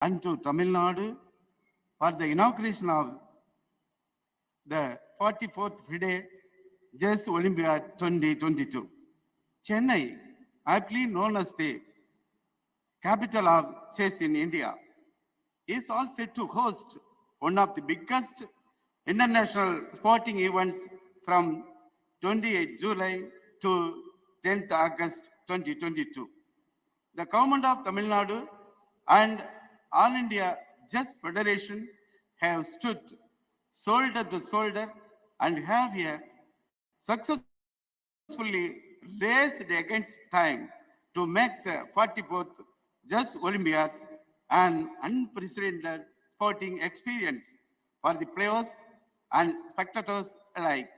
and to Tamil Nadu for the inauguration of the 44th FIDE Chess Olympiad 2022. Chennai, aptly known as the capital of chess in India, is all set to host one of the biggest international sporting events from 28 July to 10th August 2022. The government of Tamil Nadu and All India Chess Federation have stood shoulder to shoulder and have successfully raced against time to make the 44th Chess Olympiad an unprecedented sporting experience for the players and spectators alike.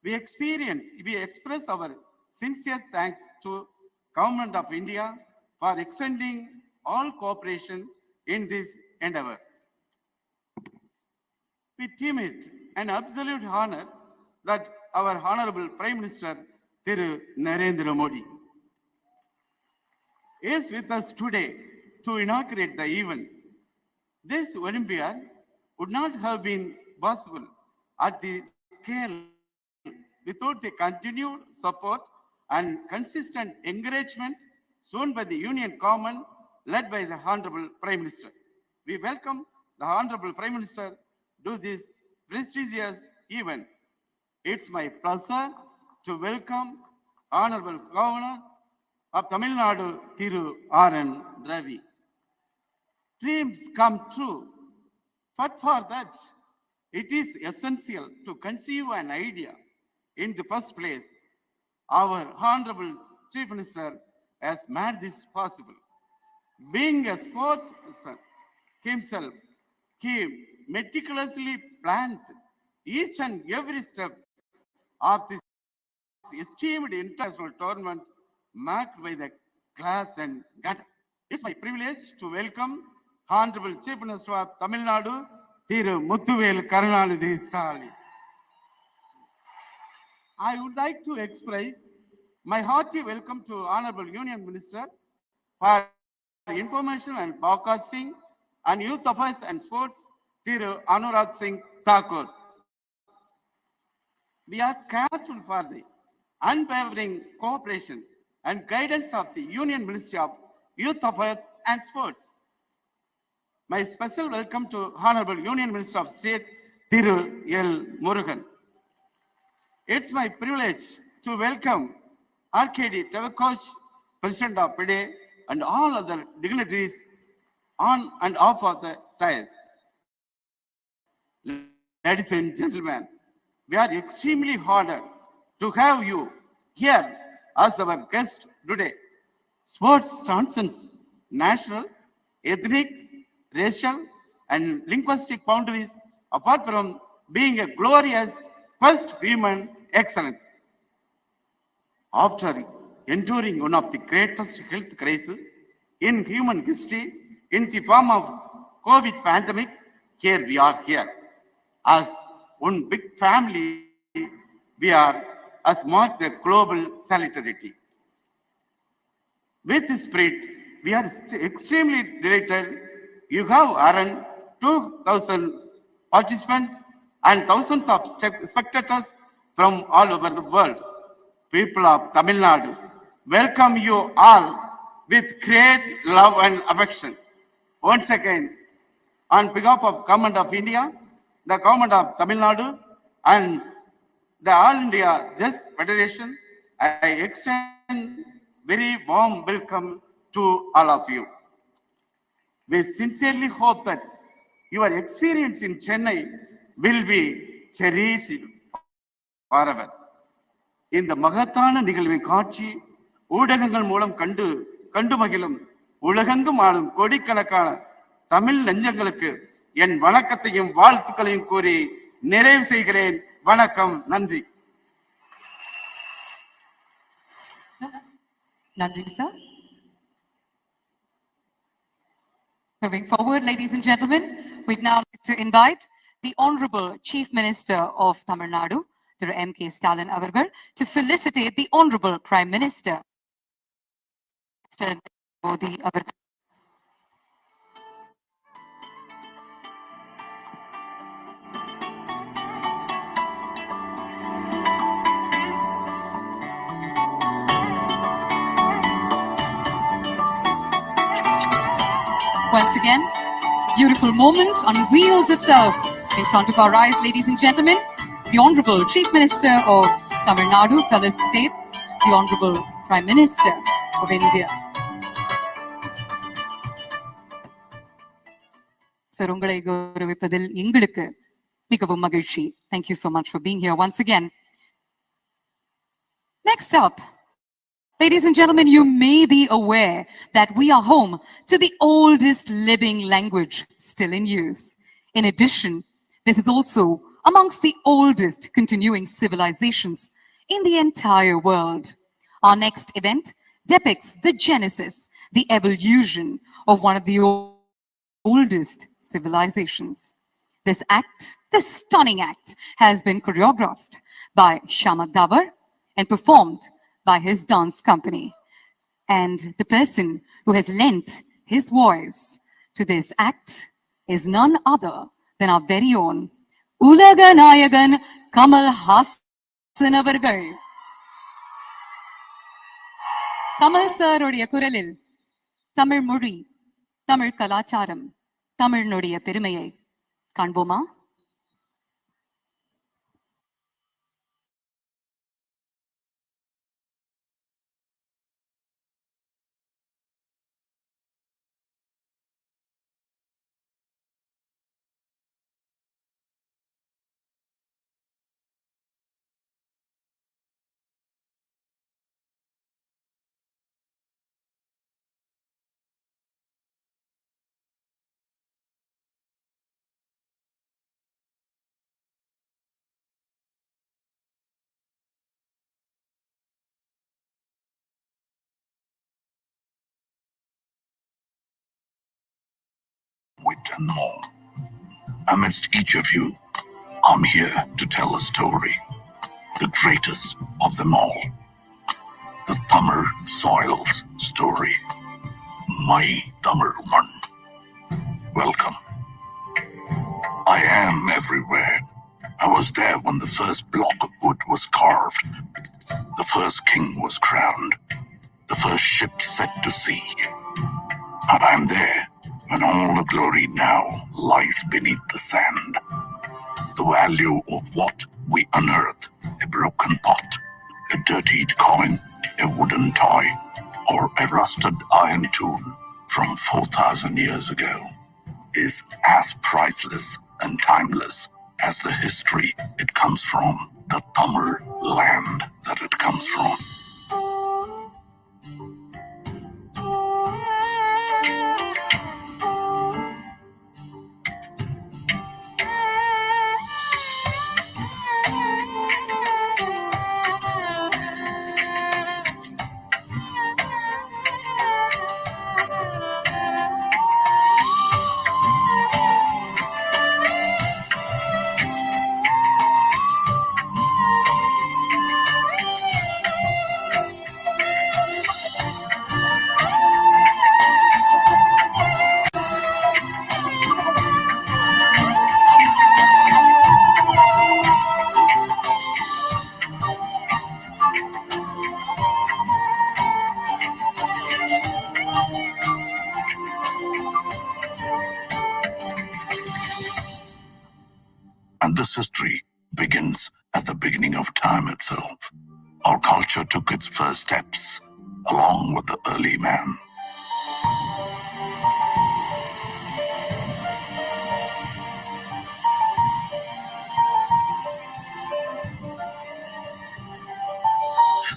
We express our sincere thanks to Government of India for extending all cooperation in this endeavor. We deem it an absolute honor that our Honorable Prime Minister, Thiru Narendra Modi, is with us today to inaugurate the event. This Olympiad would not have been possible at the scale without the continued support and consistent encouragement shown by the Union Government led by the Honorable Prime Minister. We welcome the Honorable Prime Minister to this prestigious event. It's my pleasure to welcome Honorable Governor of Tamil Nadu, Thiru R.N. Ravi. Dreams come true, but for that, it is essential to conceive an idea in the first place. Our Honorable Chief Minister has made this possible. Being a sportsman himself, he meticulously planned each and every step of this esteemed international tournament marked by the class and grandeur. It's my privilege to welcome Honorable Chief Minister of Tamil Nadu, Thiru Muthuvel Karunanidhi Stalin. I would like to express my hearty welcome to Honorable Union Minister for Information and Broadcasting and Youth Affairs and Sports, Thiru Anurag Singh Thakur. We are grateful for the unwavering cooperation and guidance of the Union Ministry of Youth Affairs and Sports. My special welcome to Honorable Union Minister of State, Thiru L. Murugan. It's my privilege to welcome RKD Tavakoch, President of FIDE, and all other dignitaries on and off of the dais. Ladies and gentlemen, we are extremely honored to have you here as our guest today. Sports transcends national, ethnic, racial, and linguistic boundaries apart from being a glorious first human excellence. After enduring one of the greatest health crises in human history in the form of COVID pandemic, here we are here. As one big family, we are as mark the global solidarity. With this spirit, we are extremely delighted. You have around 2,000 participants and thousands of spectators from all over the world. People of Tamil Nadu, welcome you all with great love and affection. Once again, on behalf of Government of India, the Government of Tamil Nadu, and the All India Chess Federation, I extend very warm welcome to all of you. We sincerely hope that your experience in Chennai will be cherished forever. இந்த மகத்தான நிகழ்வை காட்சி ஊடகங்கள் மூலம் கண்டு மகிழும் உலகெங்கும் ஆளும் கோடிக்கணக்கான தமிழ் நெஞ்சங்களுக்கு என் வணக்கத்தையும் வாழ்த்துக்களையும் கூறி நிறைவு செய்கிறேன். வணக்கம், நன்றி. நன்றி sir. Moving forward, ladies and gentlemen, we'd now like to invite the Honorable Chief Minister of Tamil Nadu, Thiru M.K. Stalin avargal, to felicitate the Honorable Prime Minister, Mr. Modi avargal. Once again, beautiful moment on wheels itself in front of our eyes, ladies and gentlemen. The Honorable Chief Minister of Tamil Nadu felicitates the Honorable Prime Minister of India. Sir, உங்களை கௌரவிப்பதில் எங்களுக்கு மிகவும் மகிழ்ச்சி. Thank you so much for being here once again. Next up, ladies and gentlemen, you may be aware that we are home to the oldest living language still in use. In addition, this is also amongst the oldest continuing civilizations in the entire world. Our next event depicts the genesis, the evolution of one of the oldest civilizations. This act, this stunning act, has been choreographed by Shamak Davar and performed by his dance company. And the person who has lent his voice to this act is none other than our very own Ulaga Nayagan Kamal Hassan avargal. Kamal sir உடைய குரலில் தமிழ் மொழி, தமிழ் கலாச்சாரம், தமிழனுடைய பெருமையை காண்போமா? Wit and more. Amidst each of you, I'm here to tell a story, the greatest of them all, the Tamil soil's story. My Tamil man. Welcome. I am everywhere. I was there when the first block of wood was carved, the first king was crowned, the first ship set to sea. And I'm there when all the glory now lies beneath the sand. The value of what we unearth, a broken pot, a dirtied coin, a wooden toy, or a rusted iron tool from 4,000 years ago, is as priceless and timeless as the history it comes from, the Tamil land that it comes from. And this history begins at the beginning of time itself. Our culture took its first steps along with the early man.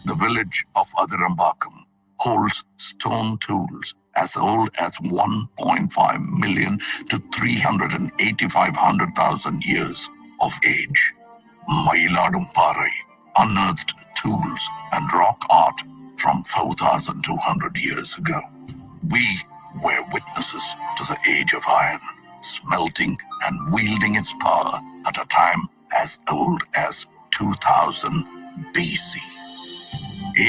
The village of Adirambakam holds stone tools as old as 1.5 million to 385,000 years of age. Mailadumparai unearthed tools and rock art from 4,200 years ago. We were witnesses to the age of iron, smelting and wielding its power at a time as old as 2000 BC.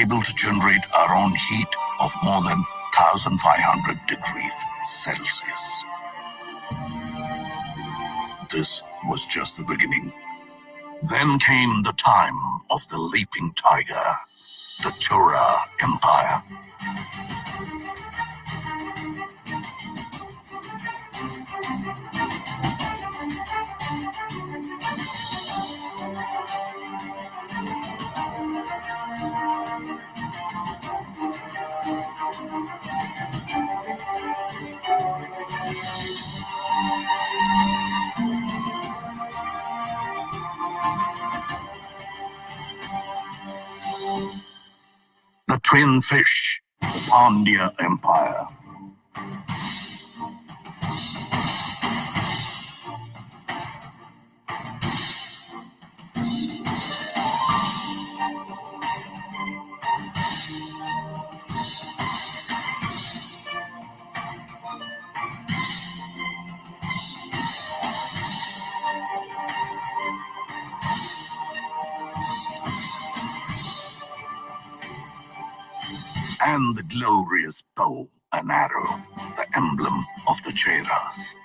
Able to generate our own heat of more than 1,500 degrees Celsius. This was just the beginning. Then came the time of the leaping tiger, the Chora Empire. twin fish, the Pandya Empire. And the glorious bow and arrow, the emblem of the Cheras.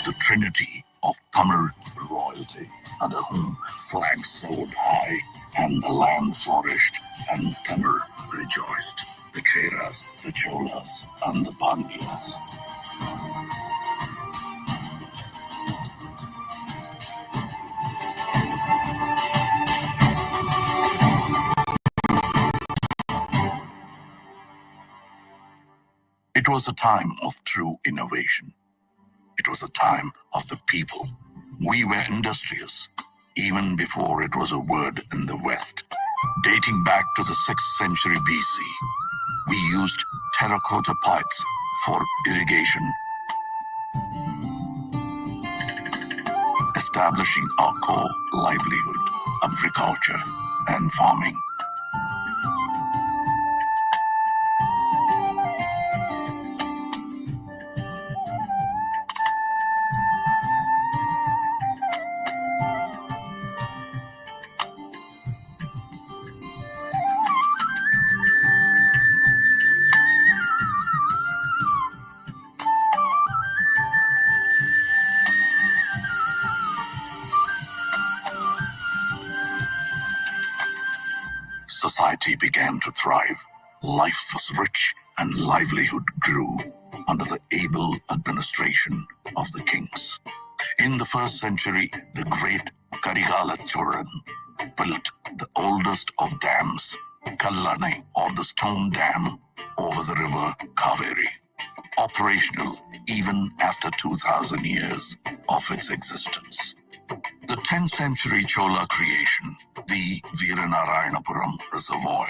The trinity of Tamil royalty, under whom flags soared high and the land flourished and Tamil rejoiced. The Cheras, the Cholas, and the Pandyas. It was a time of true innovation. It was a time of the people. We were industrious, even before it was a word in the West. Dating back to the 6th century BC, we used terracotta pipes for irrigation, establishing our core livelihood, agriculture and farming. Society began to thrive. Life was rich and livelihood grew under the able administration of the kings. In the 1st century, the great Karigala Choran built the oldest of dams, Kallane, or the stone dam, over the river Kaveri, operational even after 2,000 years of its existence. The 10th century Chola creation, the Veeranarayanapuram Reservoir,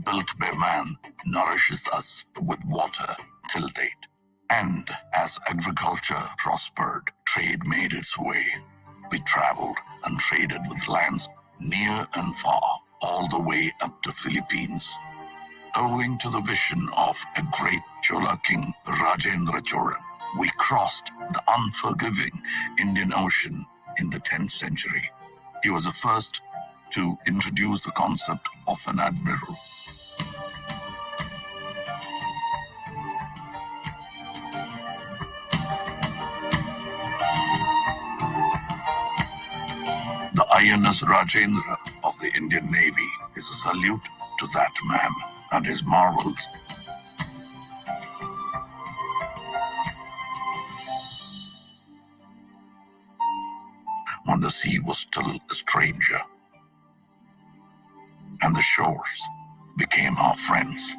built by man, nourishes us with water till date. And as agriculture prospered, trade made its way. We traveled and traded with lands near and far, all the way up to Philippines. Owing to the vision of a great Chola king, Rajendra Cholan, we crossed the unforgiving Indian Ocean in the 10th century. He was the first to introduce the concept of an admiral. The INS Rajendra of the Indian Navy is a salute to that man and his marvels. When the sea was still a stranger and the shores became our friends.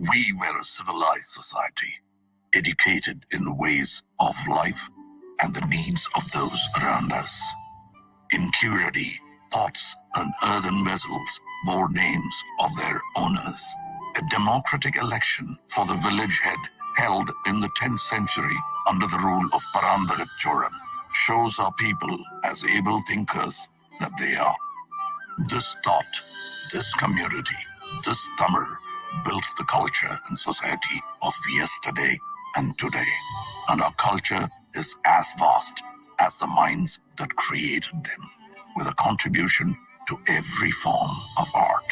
We were a civilized society, educated in the ways of life and the needs of those around us. In Curity, pots and earthen vessels bore names of their owners. A democratic election for the village head held in the 10th century under the rule of Parandagat Choran shows our people as able thinkers that they are. This thought, this community, this Tamil built the culture and society of yesterday and today. And our culture is as vast as the minds that created them, with a contribution to every form of art.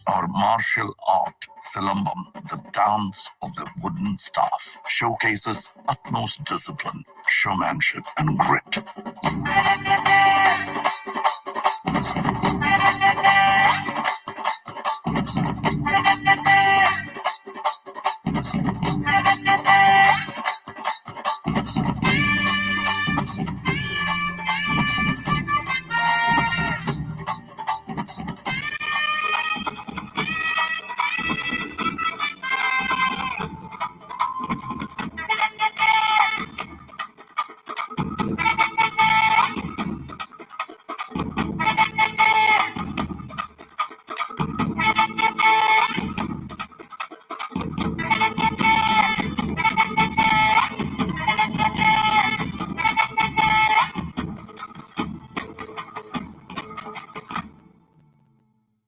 Our martial art, Silambam, the dance of the wooden staff, showcases utmost discipline, showmanship, and grit.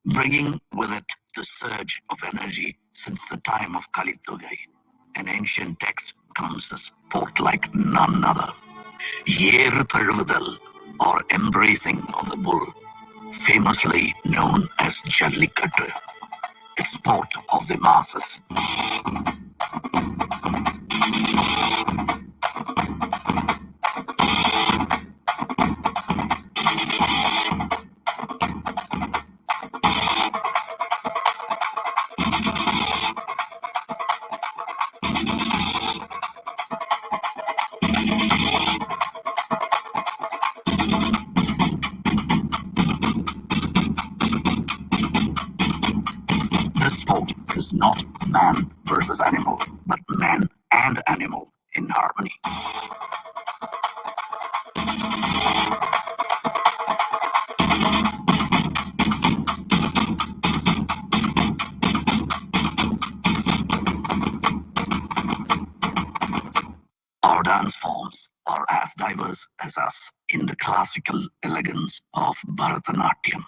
Bringing with it the surge of energy since the time of Kalitugai. An ancient text comes a sport like none other. Yeru Tazhuvudal, or embracing of the bull, famously known as Jallikattu, a sport of the masses. This sport is not man versus animal, but man and animal in harmony. Our dance forms are as diverse as us in the classical elegance of Bharatanatyam.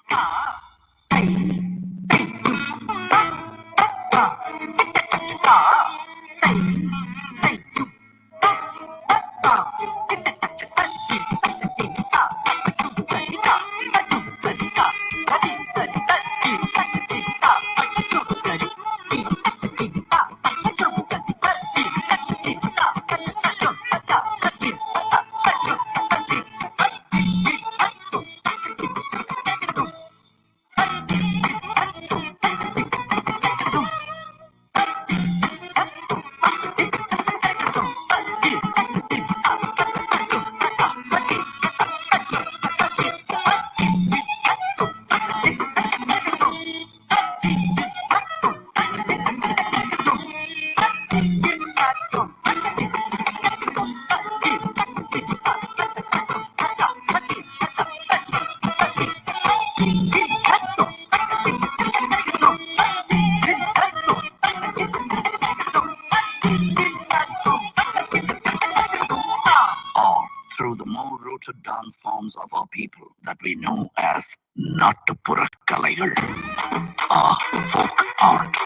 Through the more rooted dance forms of our people that we know as Nattupura Kalaigal, our folk art.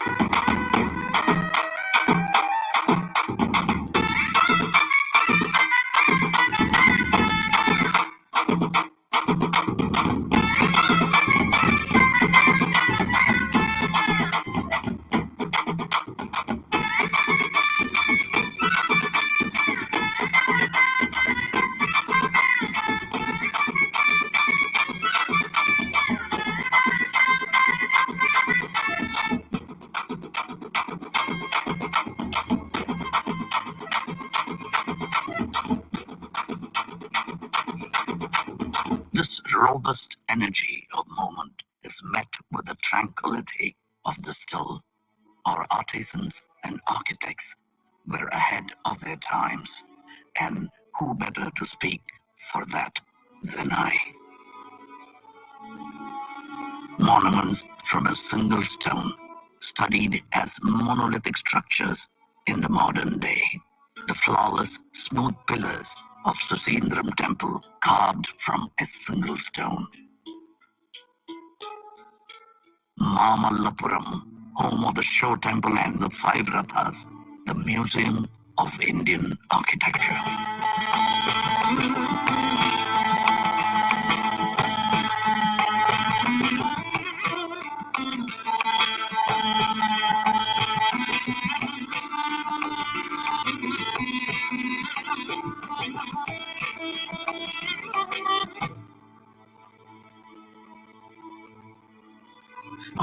This robust energy of movement is met with the tranquility of the still. Our artisans and architects were ahead of their times, and who better to speak for that than I? Monuments from a single stone, studied as monolithic structures in the modern day. The flawless, smooth pillars of Susindram temple carved from a single stone. Mamallapuram, home of the Show Temple and the Five Rathas, the Museum of Indian Architecture.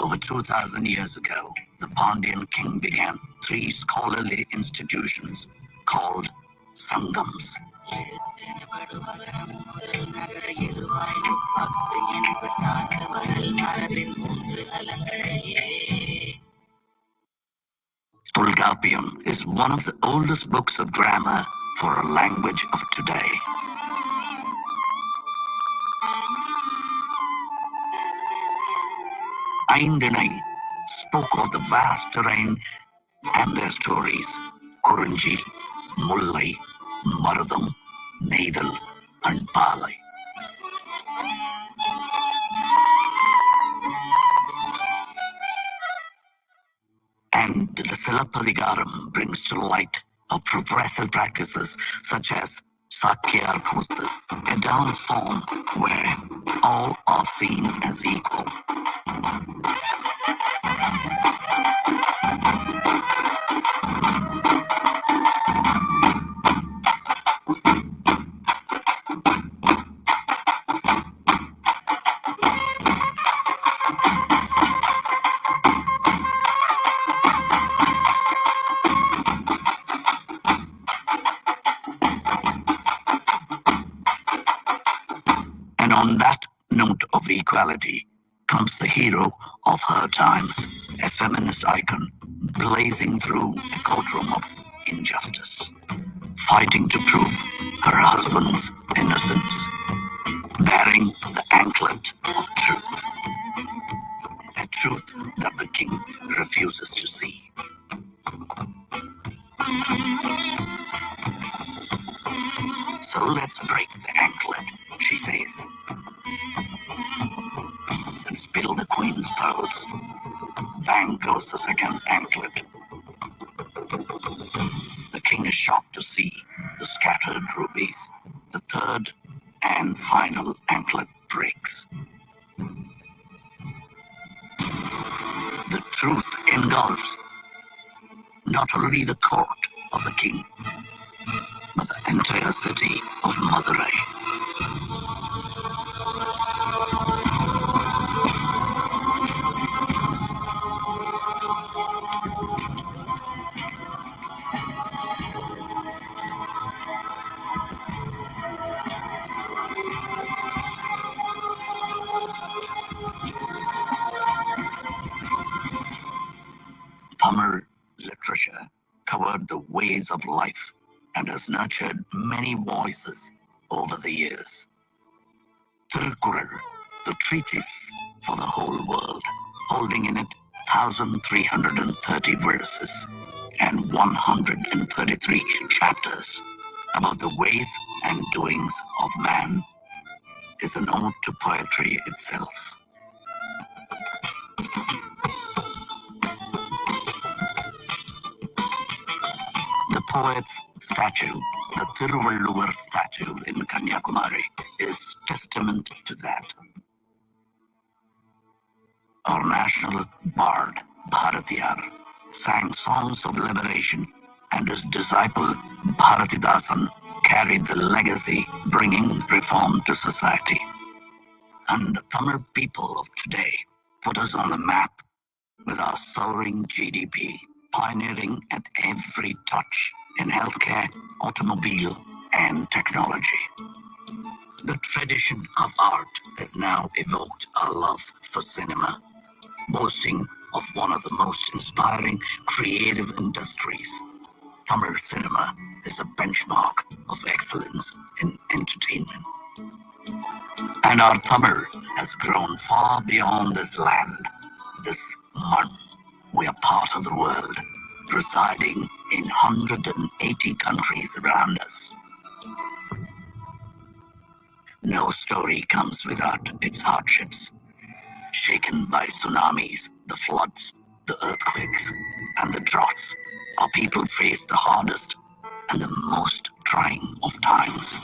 Over 2,000 years ago, the Pandyan king began 3 scholarly institutions called Sangams. Tulgapiam is one of the oldest books of grammar for a language of today. Aindinai spoke of the vast terrain and their stories: Kurunji, Mullai, Maradam, Neidal, and Palai. And the Silapadigaram brings to light of progressive practices such as Sakyar Kuttu, a dance form where all are seen as equal. And on that note of equality comes the hero of her times, a feminist icon blazing through a courtroom of injustice, fighting to prove her husband's innocence, bearing the anklet of truth, a truth that the king refuses to see. So let's break the anklet, she says, and spill the queen's pearls. Bang goes the second anklet. The king is shocked to see the scattered rubies. The third and final anklet breaks. The truth engulfs not only the court of the king, but the entire city of Madurai. Tamil literature covered the ways of life and has nurtured many voices over the years. Tirukkural, the treatise for the whole world, holding in it 1,330 verses and 133 chapters about the ways and doings of man, is an ode to poetry itself. The poet's statue, the Thiruvalluvar statue in Kanyakumari, is testament to that. Our national bard, Bharatiyar, sang songs of liberation, and his disciple, Bharatidasan, carried the legacy, bringing reform to society. And the Tamil people of today put us on the map with our soaring GDP, pioneering at every touch in healthcare, automobile, and technology. The tradition of art has now evoked our love for cinema, boasting of one of the most inspiring creative industries. Tamil cinema is a benchmark of excellence in entertainment. And our Tamil has grown far beyond this land, this man. We are part of the world, residing in 180 countries around us. No story comes without its hardships. shaken by tsunamis, the floods, the earthquakes, and the droughts, our people face the hardest and the most trying of times.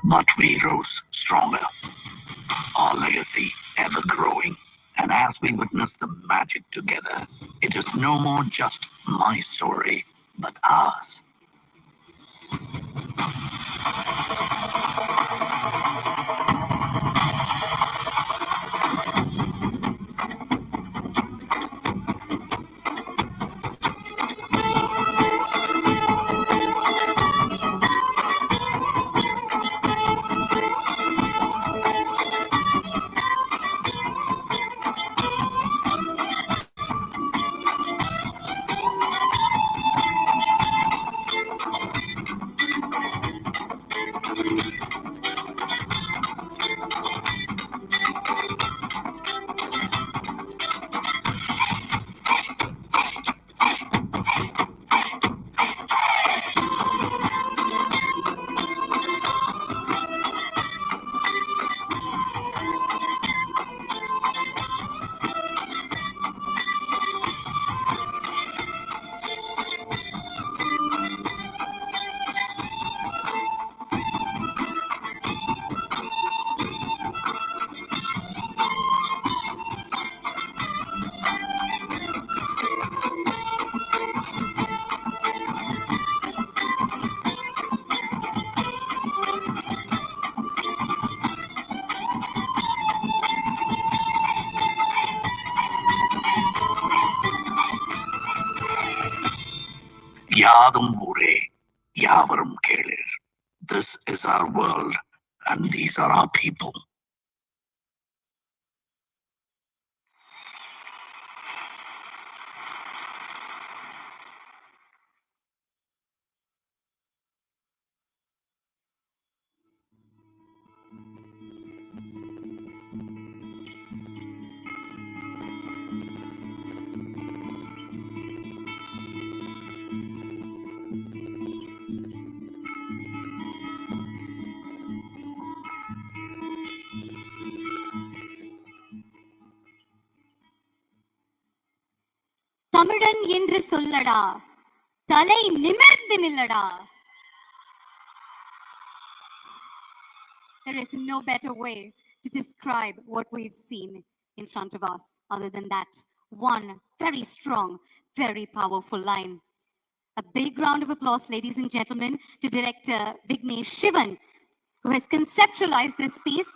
But we rose stronger, our legacy ever growing. And as we witness the magic together, it is no more just my story, but ours. Yadum Ure, Yavarum Kelir. This is our world, and these are our people. தமிழன் என்று சொல்லடா, தலை நிமிர்ந்து நில்லடா. There is no better way to describe what we've seen in front of us other than that one very strong, very powerful line. A big round of applause, ladies and gentlemen, to director Vignesh Shivan, who has conceptualized this piece,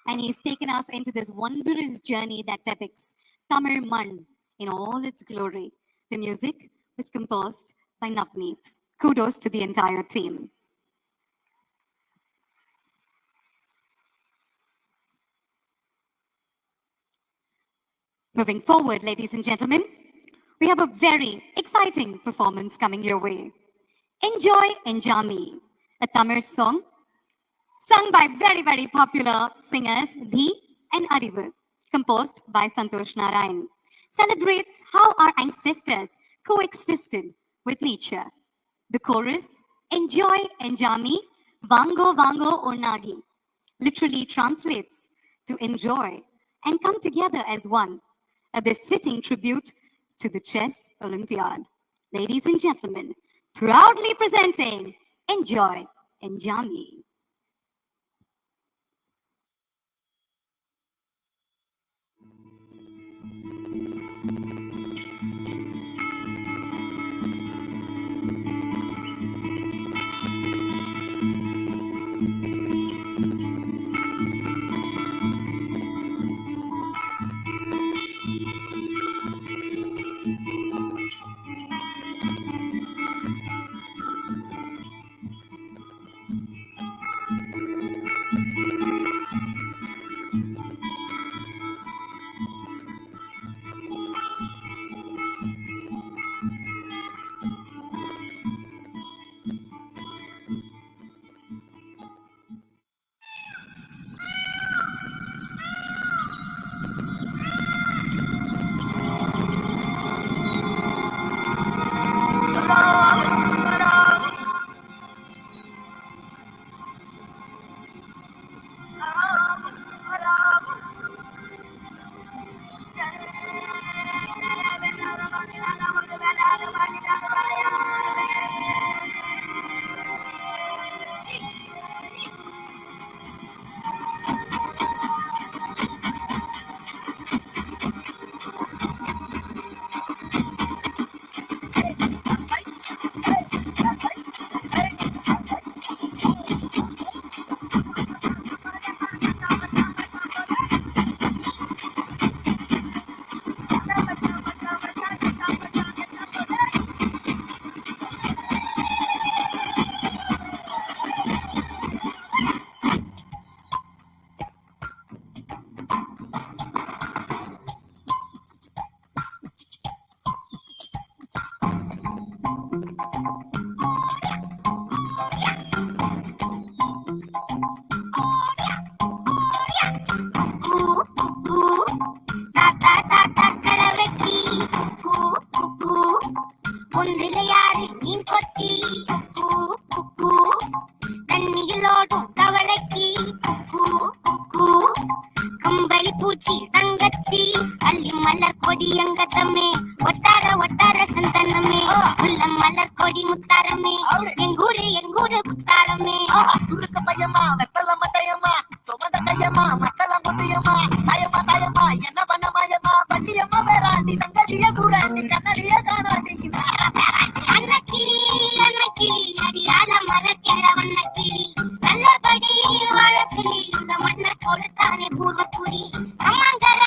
and he's taken us into this wondrous journey that depicts Tamil Mann in all its glory. The music was composed by Navneet. Kudos to the entire team. Moving forward, ladies and gentlemen, we have a very exciting performance coming your way. Enjoy Enjami, a Tamil song sung by very, very popular singers Dhi and Arivu, composed by Santosh Narayan, celebrates how our ancestors coexisted with nature. The chorus, Enjoy Enjami, Vango Vango Onagi, literally translates to enjoy and come together as one, a befitting tribute to the chess Olympiad. Ladies and gentlemen, proudly presenting Enjoy Enjami. கையம்மா மத்தல முட்டியம்மா தாயம்மா தாயம்மா என்ன பண்ண மாயம்மா பள்ளியம்மா வேறாண்டி தங்கச்சிய கூறாண்டி கண்ணடிய காணாண்டி அன்னக்கிளி அன்னக்கிளி அடியால மரக்கிற வண்ணக்கிளி நல்லபடி வாழ சொல்லி இந்த மண்ணை கொடுத்தானே பூர்வக்குடி அம்மாங்கர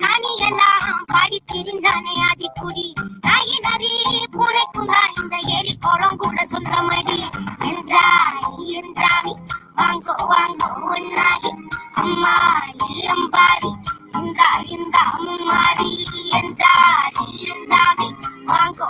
காணியெல்லாம் பாடி திரிஞ்சானே ஆதிக்குடி நாயி நரி பூனைக்கும் தான் இந்த ஏரி குளம் கூட சொந்தமடி என்றாமி வாங்கோ வாங்கோ ஒன்னாரி அம்மா அம்பாரி இந்த அம்மாரி என்றாமி வாங்கோ